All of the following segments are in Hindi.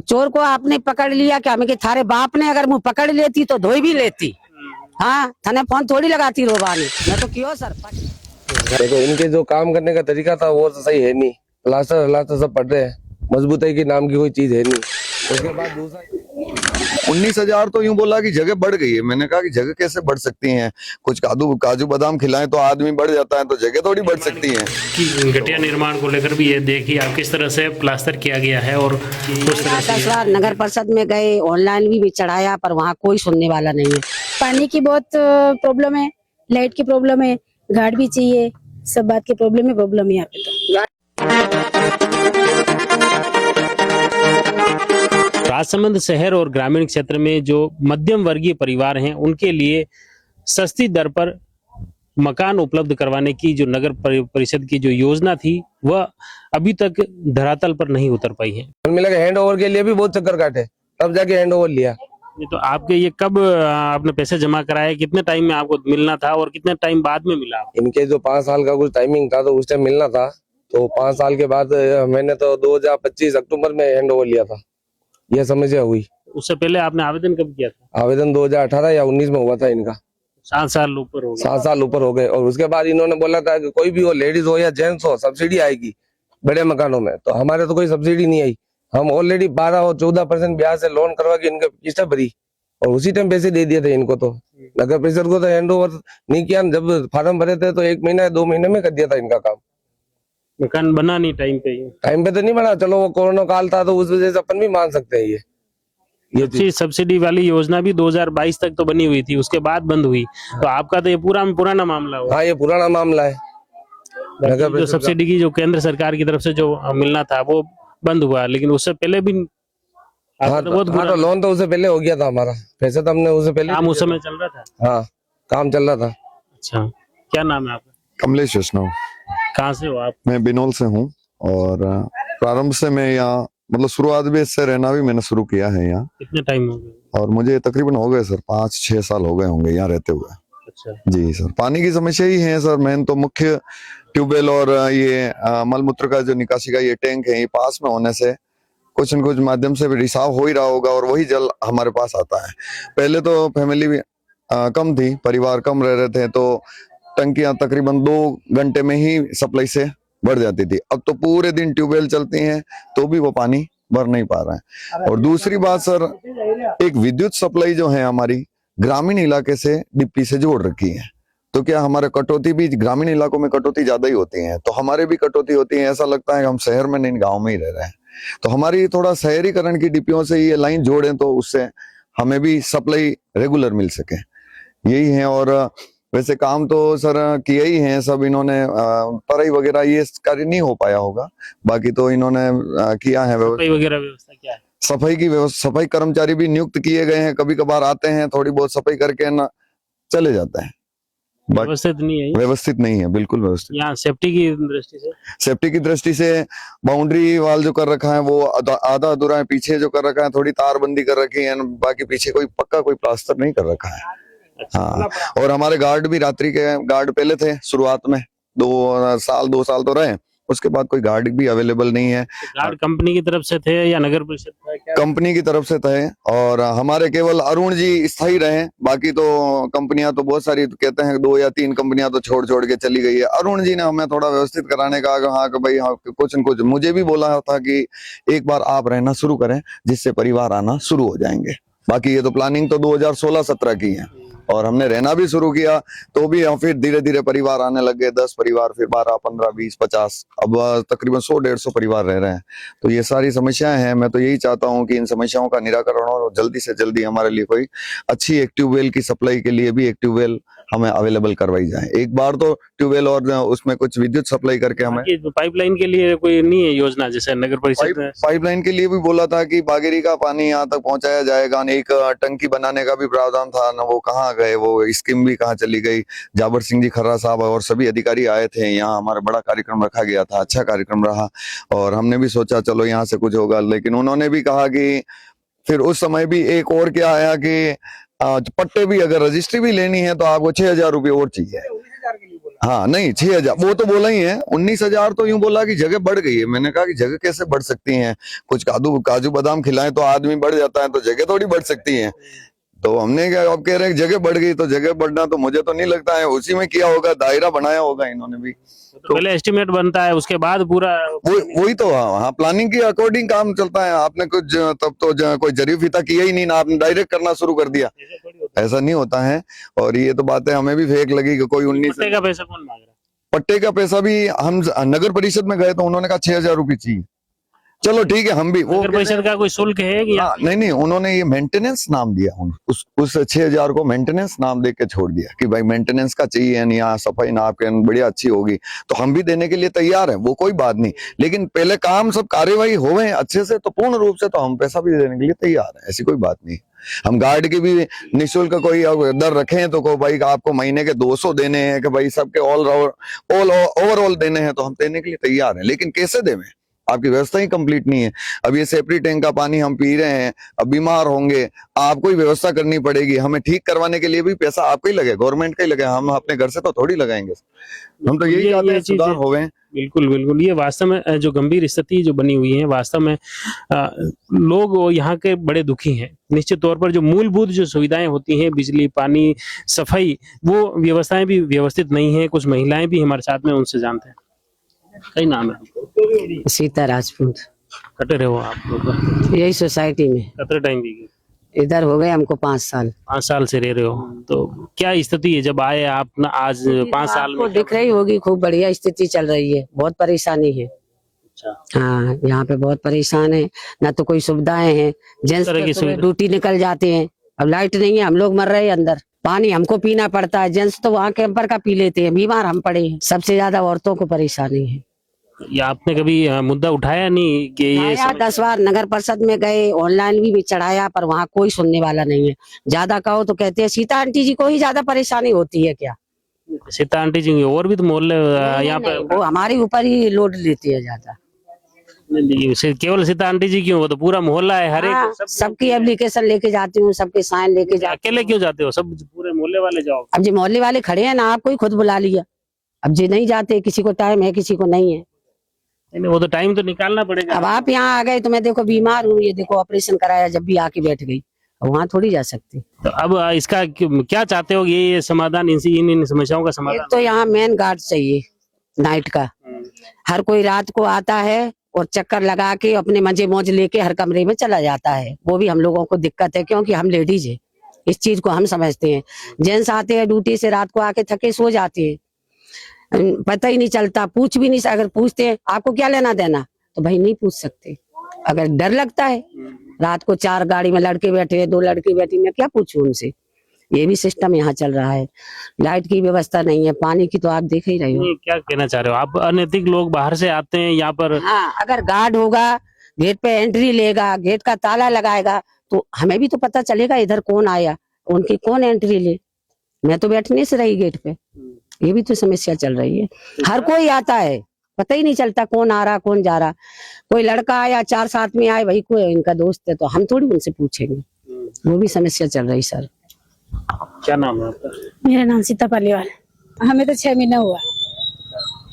चोर को आपने पकड़ लिया क्या? मैं कि थारे बाप ने अगर मुँह पकड़ लेती तो धोई भी लेती। हाँ, थाने फोन थोड़ी लगाती रोबानी। मैं तो क्यों सर देखो, इनके जो काम करने का तरीका था वो तो सही है नहीं। प्लास्टर सब पड़ रहे हैं, मजबूती की नाम की कोई चीज है नहीं। उसके बाद दूसरा 19,000 तो यूं बोला कि जगह बढ़ गई है। मैंने कहा कि जगह कैसे बढ़ सकती हैं? कुछ काजू बादाम खिलाएं तो आदमी बढ़ जाता है, तो जगह थोड़ी बढ़ सकती है। कि घटिया निर्माण को लेकर भी ये देखिए आप किस तरह से प्लास्टर किया गया है और उस तरह से 10 बार नगर परिषद में गए, ऑनलाइन भी चढ़ाया, पर वहाँ कोई सुनने वाला नहीं है। पानी की बहुत प्रॉब्लम है, लाइट की प्रॉब्लम है, घाट भी चाहिए, सब बात की प्रॉब्लम है यहाँ पे तो। राजसमंद शहर और ग्रामीण क्षेत्र में जो मध्यम वर्गीय परिवार हैं उनके लिए सस्ती दर पर मकान उपलब्ध करवाने की जो नगर परिषद की जो योजना थी वह अभी तक धरातल पर नहीं उतर पाई है। मिला हैंड ओवर के लिए भी बहुत चक्कर काटे, तब जाके हैंड ओवर लिया। ये तो आपके ये कब आपने पैसे जमा कराए, कितने टाइम में आपको मिलना था और कितने टाइम बाद में मिला? इनके जो 5 साल का कुछ टाइमिंग था तो उस टाइम मिलना था, तो 5 साल के बाद मैंने तो 2025 अक्टूबर में हैंड ओवर लिया था। यह समस्या हुई। उससे पहले आपने आवेदन कब किया था? आवेदन 2018 या 19 में हुआ था इनका। 7 साल ऊपर हो गए। 7 साल ऊपर हो गए। और उसके बाद इन्होंने बोला था कि कोई भी हो, लेडीज हो या जेंट्स हो, सब्सिडी आएगी बड़े मकानों में। तो हमारे तो कोई सब्सिडी नहीं आई। हम ऑलरेडी 12 और 14% ब्याज से लोन करवा के इनके किस्तें भरी और उसी टाइम पैसे दे दिए थे इनको। तो नगर परिषद को तो हैंड ओवर नहीं किया। जब फार्म भरे थे तो 1 महीना या 2 महीने में कर दिया था इनका काम। मकान बना नहीं टाइम पे तो नहीं बना। चलो वो कोरोना काल था तो उस वजह से अपन भी मान सकते हैं। ये सब्सिडी वाली योजना भी 2022 तक तो बनी हुई थी, उसके बाद बंद हुई। तो आपका तो ये पुराना मामला हुआ। हाँ, ये पुराना मामला है। जो सब्सिडी की जो केंद्र सरकार की तरफ से जो मिलना था वो बंद हुआ, लेकिन उससे पहले भी तो लोन तो उससे पहले हो गया था हमारा। पैसे तो हमने उससे पहले काम उस समय चल रहा था। हाँ, काम चल रहा था। अच्छा, क्या नाम है आपका? कमलेश वैष्णव। कहाँ से हो आप? मैं बिनोल से हूँ और प्रारंभ से मैं यहाँ मतलब शुरुआत भी इससे रहना भी मैंने शुरू किया है यहाँ। कितने टाइम हो गए? और मुझे तकरीबन हो गए सर 5-6 साल हो गए होंगे यहाँ रहते हुए। अच्छा जी सर, पानी की समस्या ही है सर। मेन तो मुख्य ट्यूबवेल और ये मलमूत्र का जो निकासी का ये टैंक है, ये पास में होने से कुछ न कुछ माध्यम से रिसाव हो ही रहा होगा और वही जल हमारे पास आता है। पहले तो फैमिली भी कम थी, परिवार कम रह रहे थे, तो टंकियां तकरीबन 2 घंटे में ही सप्लाई से बढ़ जाती थी। अब तो पूरे दिन ट्यूबवेल चलती हैं तो भी वो पानी भर नहीं पा रहा है। और दूसरी बात सर, एक विद्युत सप्लाई जो है हमारी ग्रामीण इलाके से डिप्टी से जोड़ रखी है, तो क्या हमारे कटौती भी ग्रामीण इलाकों में कटौती ज्यादा ही होती है, तो हमारे भी कटौती होती है। ऐसा लगता है कि हम शहर में नहीं, गाँव में ही रह रहे हैं। तो हमारी थोड़ा शहरीकरण की डिपियों से ये लाइन जोड़ें तो उससे हमें भी सप्लाई रेगुलर मिल सके, यही है। और वैसे काम तो सर किए ही हैं सब इन्होंने, पढ़ाई वगैरह ये कार्य नहीं हो पाया होगा, बाकी तो इन्होंने किया है। व्यवस्था क्या है? सफाई की व्यवस्था, सफाई कर्मचारी भी नियुक्त किए गए हैं। कभी कभार आते हैं, थोड़ी बहुत सफाई करके ना चले जाते हैं। व्यवस्थित नहीं है, व्यवस्थित नहीं है, बिल्कुल व्यवस्थित। यहाँ सेफ्टी की दृष्टि से बाउंड्री वाल जो कर रखा है वो आधा अधूरा है। पीछे जो कर रखा है थोड़ी तारबंदी कर रखी है, बाकी पीछे कोई पक्का कोई प्लास्टर नहीं कर रखा है। अच्छा। हाँ, और हमारे गार्ड भी रात्रि के गार्ड पहले थे शुरुआत में 2 साल तो रहे, उसके बाद कोई गार्ड भी अवेलेबल नहीं है। गार्ड कंपनी की तरफ से थे या नगर परिषद था? कंपनी की तरफ से थे और हमारे केवल अरुण जी स्थायी रहे, बाकी तो कंपनियां तो बहुत सारी कहते हैं 2 या 3 कंपनियां तो छोड़ के चली गई है। अरुण जी ने हमें थोड़ा व्यवस्थित कराने का हाँ कि भाई हाँ कुछ न कुछ मुझे भी बोला था कि एक बार आप रहना शुरू करें जिससे परिवार आना शुरू हो जाएंगे। बाकी ये तो प्लानिंग तो 2016-17 की है और हमने रहना भी शुरू किया तो भी हम फिर धीरे धीरे परिवार आने लग गए। 10 परिवार, फिर 12, 15, 20, 50, अब तकरीबन 100-150 परिवार रह रहे हैं। तो ये सारी समस्याएं हैं। मैं तो यही चाहता हूं कि इन समस्याओं का निराकरण हो और जल्दी से जल्दी हमारे लिए कोई अच्छी एक ट्यूबवेल की सप्लाई के लिए भी एक ट्यूबवेल हमें अवेलेबल करवाई जाए। एक बार तो ट्यूबवेल और उसमें कुछ विद्युत सप्लाई करके हमें पाइपलाइन के लिए कोई नहीं है योजना, जैसे नगर परिषद पाइपलाइन के लिए भी बोला था कि बागेरी का पानी यहाँ तक पहुंचाया जाएगा। एक टंकी बनाने का भी प्रावधान था ना, वो कहाँ गए, वो स्कीम भी कहाँ चली गई। जाबर सिंह जी खर्रा साहब और सभी अधिकारी आए थे यहाँ, हमारा बड़ा कार्यक्रम रखा गया था, अच्छा कार्यक्रम रहा और हमने भी सोचा चलो यहाँ से कुछ होगा, लेकिन उन्होंने भी कहा कि फिर उस समय भी एक और क्या आया कि पट्टे भी अगर रजिस्ट्री भी लेनी है तो आपको 6,000 रुपये और चाहिए। हाँ नहीं 6,000 वो तो बोला ही है। 19,000 तो यूं बोला कि जगह बढ़ गई है। मैंने कहा कि जगह कैसे बढ़ सकती है, कुछ काजू बादाम खिलाएं तो आदमी बढ़ जाता है, तो जगह थोड़ी बढ़ सकती है। तो हमने क्या, अब कह रहे हैं कि जगह बढ़ गई, तो जगह बढ़ना तो मुझे तो नहीं लगता है, उसी में किया होगा, दायरा बनाया होगा इन्होंने भी। तो पहले एस्टिमेट बनता है, उसके बाद पूरा वही तो, हाँ प्लानिंग के अकॉर्डिंग काम चलता है। आपने कुछ तब तो कोई जरी फीता किया ही नहीं ना, आपने डायरेक्ट करना शुरू कर दिया, ऐसा नहीं होता है। और ये तो बातें हमें भी फेक लगी कि कोई 19 पट्टे का पैसा कौन मांग रहा है? पट्टे का पैसा भी हम नगर परिषद में गए तो उन्होंने कहा 6,000 रुपये चाहिए। चलो ठीक है, हम भी वो नगर परिषद का कोई शुल्क है कि हाँ, नहीं उन्होंने ये मेंटेनेंस नाम दिया, उस 6,000 को मेंटेनेंस नाम दे के छोड़ दिया कि भाई मेंटेनेंस का चाहिए, यहाँ सफाई ना आपके बढ़िया अच्छी होगी, तो हम भी देने के लिए तैयार हैं, वो कोई बात नहीं। लेकिन पहले काम सब कार्यवाही होवे अच्छे से, तो पूर्ण रूप से तो हम पैसा भी देने के लिए तैयार है, ऐसी कोई बात नहीं। हम गार्ड की भी निःशुल्क कोई दर रखे हैं तो को भाई आपको महीने के 200 देने हैं, कि भाई सबके ऑल ओवरऑल देने हैं, तो हम देने के लिए तैयार हैं। लेकिन कैसे देवें, आपकी व्यवस्था ही कंप्लीट नहीं है। अब ये सेफ्टी टैंक का पानी हम पी रहे हैं, अब बीमार होंगे, आपको ही व्यवस्था करनी पड़ेगी। हमें ठीक करवाने के लिए भी पैसा आपको ही लगे, गवर्नमेंट का ही लगे, हम अपने घर से तो थोड़ी लगाएंगे। हम तो यही चाहते हैं सुधार होवे। बिल्कुल बिल्कुल, ये वास्तव में जो गंभीर स्थिति जो बनी हुई है, वास्तव में लोग यहाँ के बड़े दुखी हैं। निश्चित तौर पर जो मूलभूत जो सुविधाएं होती हैं, बिजली, पानी, सफाई, वो व्यवस्थाएं भी व्यवस्थित नहीं है। कुछ महिलाएं भी हमारे साथ में, उनसे जानते हैं। कई नाम है? सीता राजपूत। कटे रहे हो आप लोग? यही सोसाइटी में कितने टाइम की? इधर हो गए हमको 5 साल। 5 साल से रह रहे हो, तो क्या स्थिति है जब आए आप ना आज 5 साल में? आपको दिख रही होगी, खूब बढ़िया स्थिति चल रही है, बहुत परेशानी है। अच्छा, हाँ यहाँ पे बहुत परेशान है, ना तो कोई सुविधाएं हैं। जेंट्स तरह की तो सुविधा? ड्यूटी निकल जाते हैं, अब लाइट नहीं है, हम लोग मर रहे हैं अंदर। पानी हमको पीना पड़ता है, जेंट्स तो वहाँ कैंपर का पी लेते हैं, बीमार हम पड़े हैं। सबसे ज्यादा औरतों को परेशानी है। या आपने कभी मुद्दा उठाया नहीं कि ये 10 बार नगर परिषद में गए, ऑनलाइन भी चढ़ाया, पर वहाँ कोई सुनने वाला नहीं है। ज्यादा कहो तो कहते हैं सीता आंटी जी को ही ज्यादा परेशानी होती है क्या? सीता आंटी जी, और भी तो मोहल्ले यहाँ पे वो हमारे ऊपर ही लोड लेती है ज्यादा। केवल सीता आंटी जी क्यों, वो तो पूरा मोहल्ला है, हर हाँ, एक सबकी एप्लीकेशन लेके जाती हूँ, सबके साइन लेके जाती अकेले क्यों जाते हो? सब पूरे मोहल्ले वाले जाओ। अब जी मोहल्ले वाले खड़े हैं ना, आपको ही खुद बुला लिया। अब जी नहीं जाते, किसी को टाइम है, किसी को नहीं है। नहीं, वो तो टाइम तो निकालना पड़ेगा। अब आप यहाँ आ गए तो मैं देखो बीमार हूँ, ये देखो ऑपरेशन कराया, जब भी आके बैठ गई, वहाँ थोड़ी जा सकती। तो अब इसका क्या चाहते हो? ये समाधान, इन समस्याओं का एक समाधान? तो यहाँ मेन गार्ड चाहिए नाइट का। हर कोई रात को आता है और चक्कर लगा के अपने मजे मौज लेके हर कमरे में चला जाता है। वो भी हम लोगों को दिक्कत है, क्योंकि हम लेडीज है, इस चीज को हम समझते हैं। जेंट्स आते हैं ड्यूटी से, रात को आके थके सो जाते हैं, पता ही नहीं चलता, पूछ भी नहीं। अगर पूछते हैं आपको क्या लेना देना, तो भाई नहीं पूछ सकते। अगर डर लगता है, रात को 4 गाड़ी में लड़के बैठे, 2 लड़की बैठी, मैं क्या पूछूं उनसे। ये भी सिस्टम यहाँ चल रहा है। लाइट की व्यवस्था नहीं है, पानी की तो आप देख ही रहे हो। क्या कहना चाह रहे हो आप? अनैतिक लोग बाहर से आते हैं यहाँ पर। हाँ, अगर गार्ड होगा, गेट पे एंट्री लेगा, गेट का ताला लगाएगा, तो हमें भी तो पता चलेगा इधर कौन आया, उनकी कौन एंट्री ले। मैं तो बैठने से रही गेट पे, ये भी तो समस्या चल रही है। हर कोई आता है, पता ही नहीं चलता कौन आ रहा कौन जा रहा। कोई लड़का आया, 4 साथ में आए, भाई कोई इनका दोस्त है, तो हम थोड़ी उनसे पूछेंगे। वो भी समस्या चल रही सर। क्या नाम है आपका? मेरा नाम सीता पालीवाल। हमें तो 6 महीना हुआ।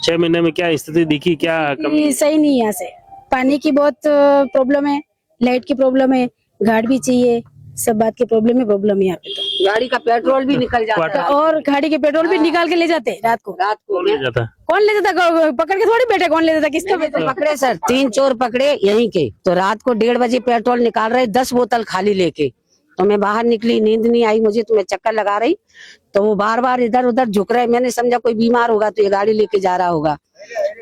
6 महीने में क्या स्थिति दिखी, क्या कमी? ये सही नहीं है, यहाँ से पानी की बहुत प्रॉब्लम है, लाइट की प्रॉब्लम है, गार्ड भी चाहिए, सब बात की प्रॉब्लम है यहाँ पे। तो गाड़ी का पेट्रोल भी निकल जाता है, और गाड़ी के पेट्रोल भी निकाल के ले जाते हैं रात को। ले जाता है? कौन ले जाता? पकड़ के थोड़ी बैठे, कौन ले जाता? किसका तो पकड़े सर, 3 चोर पकड़े यहीं के। तो रात को 1:30 बजे पेट्रोल निकाल रहे, 10 बोतल खाली लेके। तो मैं बाहर निकली, नींद नहीं आई मुझे, तो मैं चक्कर लगा रही, तो वो बार बार इधर उधर झुक रहे। मैंने समझा कोई बीमार होगा तो ये गाड़ी लेके जा रहा होगा।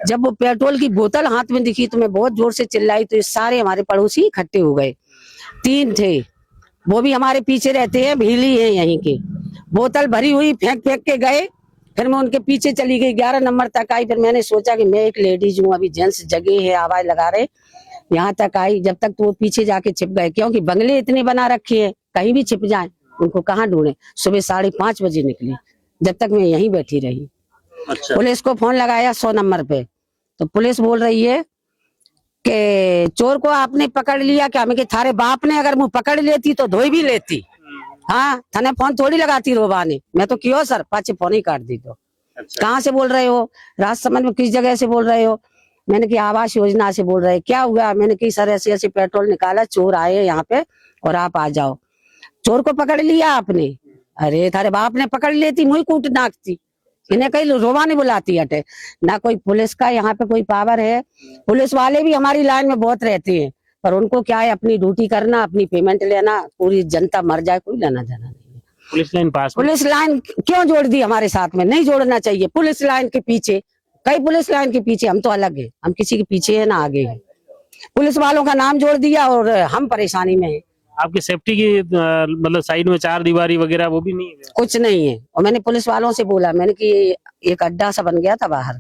जब वो पेट्रोल की बोतल हाथ में दिखी तो मैं बहुत जोर से चिल्लाई, तो ये सारे हमारे पड़ोसी इकट्ठे हो गए। 3 थे, वो भी हमारे पीछे रहते हैं, भीली है यहीं के। बोतल भरी हुई फेंक फेंक के गए। फिर मैं उनके पीछे चली गई, 11 नंबर तक आई। फिर मैंने सोचा कि मैं एक लेडीज हूँ, अभी जेंट्स जगह है, आवाज लगा रहे, यहाँ तक आई। जब तक तो वो पीछे जाके छिप गए, क्योंकि बंगले इतने बना रखे हैं, कहीं भी छिप जाए उनको कहाँ ढूंढे। सुबह 5:30 बजे निकली, जब तक मैं यहीं बैठी रही। अच्छा। पुलिस को फोन लगाया 100 नंबर पे, तो पुलिस बोल रही है कि चोर को आपने पकड़ लिया क्या? मैं कि थारे बाप ने अगर मुँह पकड़ लेती तो धोई भी लेती। हाँ, थाने फोन थोड़ी लगाती रोबा ने। मैं तो क्यों सर, पाछे फोन ही काट दी। तो कहाँ से बोल रहे हो? राजसमंद में किस जगह से बोल रहे हो? मैंने कि आवास योजना से बोल रहे। क्या हुआ? मैंने कि सर ऐसे ऐसे पेट्रोल निकाला, चोर आए यहाँ पे और आप आ जाओ। चोर को पकड़ लिया आपने? अरे थारे बाप ने पकड़ लेती, मुझे कूट नाकती। इन्हें कहीं रोवा नहीं बुलाती हटे ना। कोई पुलिस का यहाँ पे कोई पावर है? पुलिस वाले भी हमारी लाइन में बहुत रहते हैं, पर उनको क्या है, अपनी ड्यूटी करना, अपनी पेमेंट लेना, पूरी जनता मर जाए कोई लेना देना नहीं है। पुलिस लाइन पास में? पुलिस लाइन क्यों जोड़ दी हमारे साथ में? नहीं जोड़ना चाहिए। पुलिस लाइन के पीछे, कई पुलिस लाइन के पीछे, हम तो अलग है, हम किसी के पीछे है ना आगे है। पुलिस वालों का नाम जोड़ दिया और हम परेशानी में है। आपकी सेफ्टी की मतलब साइड में चार दीवारी वगैरह वो भी नहीं है? कुछ नहीं है। और मैंने पुलिस वालों से बोला, मैंने कि एक अड्डा सा बन गया था बाहर,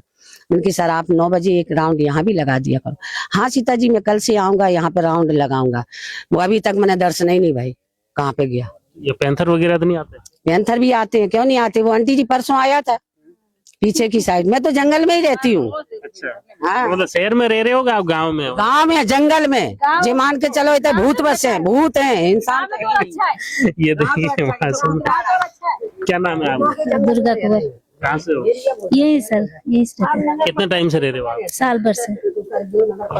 मैंने कि सर आप 9 बजे एक राउंड यहाँ भी लगा दिया करो। हाँ सीता जी मैं कल से आऊंगा यहाँ पे राउंड लगाऊंगा। वो अभी तक मैंने दर्शन ही नहीं भाई, कहाँ पे गया? ये पैंथर वगैरह तो नहीं आते? पैंथर भी आते हैं, क्यों नहीं आते? वो आंटी जी परसों आया था पीछे की साइड। मैं तो जंगल में ही रहती हूँ। अच्छा, हाँ मतलब शहर में रह रहे हो आप गाँव में हो? गाँव में, जंगल में। जे मान के चलो इतने भूत बस है, भूत है, इंसान तो है नहीं। ये देखिए मासूम। क्या नाम है आपका? दुर्गा कुंवर। कहाँ से हो? यही सर, यही सर, कितने टाइम से रह रहे हो आप? साल भर से।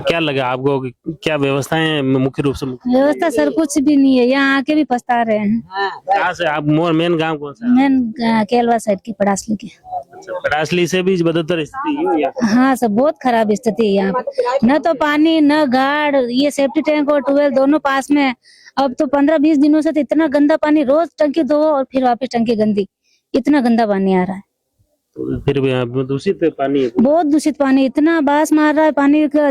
क्या लगा आपको? क्या व्यवस्थाएं मुख्य रूप से? व्यवस्था सर कुछ भी नहीं है, यहाँ आके भी पछता रहे हैं। कहाँ से आप? मेन गांव कौन सा है? मैन केलवा साइड की पड़ासली की। अच्छा, परासली से भी बदतर स्थिति है या? हाँ सर बहुत खराब स्थिति है यहाँ पे। न तो पानी न गाड़, ये सेफ्टी टैंक और ट्यूबवेल दोनों पास में है। अब तो 15-20 दिनों से तो इतना गंदा पानी, रोज टंकी धो और फिर वापस टंकी गंदी, इतना गंदा पानी आ रहा है। तो फिर भी दूषित पानी है। बहुत दूषित पानी, इतना बास मार रहा है पानी का।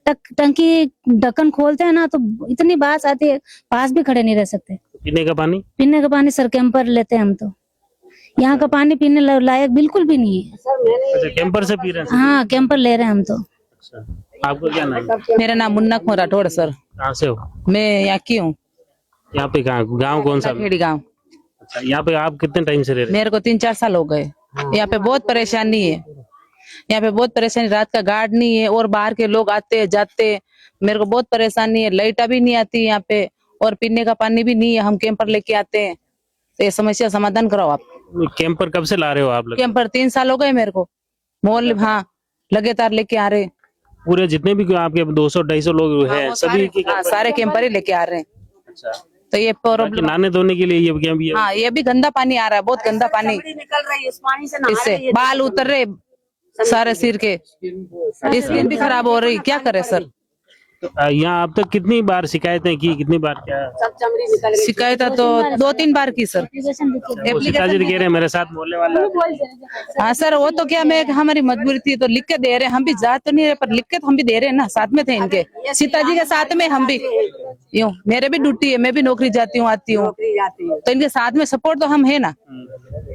टंकी ढक्कन खोलते हैं ना तो इतनी बास आती है, पास भी खड़े नहीं रह सकते। पीने का पानी? पीने का पानी सर कैंपर लेते हैं हम तो, यहाँ का पानी पीने लायक बिल्कुल भी नहीं है। अच्छा, कैंपर से पी रहे हैं? हाँ कैंपर ले रहे हैं हम तो। अच्छा, आपका क्या नाम है? मेरा नाम मुन्ना कुंवर राठौड़ सर। कहाँ से हो? मैं यहाँ की हूँ, यहाँ पे कहाँ? गाँव कौन सा? खेड़ी गाँव। अच्छा, यहाँ पे आप कितने टाइम से रह रहे मेरे को 3-4 साल हो गए। यहाँ पे बहुत परेशानी है, यहाँ पे बहुत परेशानी। रात का गार्ड नहीं है और बाहर के लोग आते जाते, मेरे को बहुत परेशानी है। लाइट भी नहीं आती यहाँ पे और पीने का पानी भी नहीं है। हम कैंपर लेके आते हैं, तो ये समस्या समाधान कराओ आप। हो? कैंपर कब से ला रहे हो आप लोग? कैंपर 3 साल हो गए मेरे को, मोल हाँ लगातार लेके आ रहे हैं। पूरे जितने भी आपके 200-250 लोग हैं सभी की? हाँ सारे कैंपर ही लेके आ रहे हैं। अच्छा, तो ये प्रॉब्लम, नहाने धोने के लिए ये क्या भी है? हाँ ये भी गंदा पानी आ रहा है, बहुत गंदा पानी। निकल रही है इस पानी से, नहा इससे रही है। बाल उतर रहे सारे सिर के, स्किन भी खराब हो रही। क्या करे सर? यहाँ अब तक कितनी बार शिकायतें की? कितनी बार क्या? सब चमड़ी निकल गई। शिकायत तो 2-3 बार की सर। वो सीताजी कह रहे हैं मेरे साथ मोहल्ले वाला। हाँ सर वो तो क्या, मैं हमारी मजबूरी थी तो लिख के दे रहे हैं। हम भी जा तो नहीं रहे पर लिख के तो हम भी दे रहे हैं ना, साथ में थे इनके, सीताजी के साथ में हम भी। यूं मेरे भी ड्यूटी है, मैं भी नौकरी जाती हूँ आती हूँ, तो इनके साथ में सपोर्ट तो हम है ना।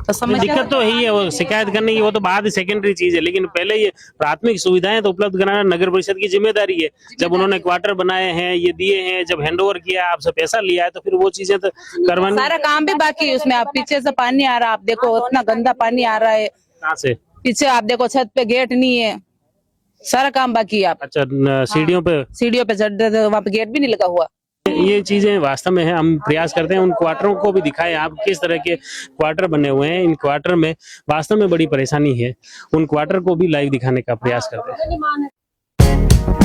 तो समझ दिक्कत तो ही है, वो शिकायत करने की वो तो बाद सेकेंडरी चीज है, लेकिन पहले ये प्राथमिक सुविधाएं तो उपलब्ध कराना नगर परिषद की जिम्मेदारी है। जब उन्होंने क्वार्टर बनाए हैं, ये दिए हैं, जब हैंडओवर किया, आपसे पैसा लिया है, तो फिर वो चीजें तो करवानी। सारा काम भी बाकी है उसमें। आप पीछे से पानी आ रहा है, आप देखो उतना गंदा पानी आ रहा है। कहाँ से? पीछे आप देखो छत पे गेट नहीं है, सारा काम बाकी है। आप अच्छा, सीढ़ियों पे? सीढ़ियों पे चढ़ रहे, वहाँ पे गेट भी नहीं लगा हुआ। ये चीजें वास्तव में है। हम प्रयास करते हैं उन क्वार्टरों को भी दिखाएं, आप किस तरह के क्वार्टर बने हुए हैं। इन क्वार्टर में वास्तव में बड़ी परेशानी है, उन क्वार्टर को भी लाइव दिखाने का प्रयास करते हैं।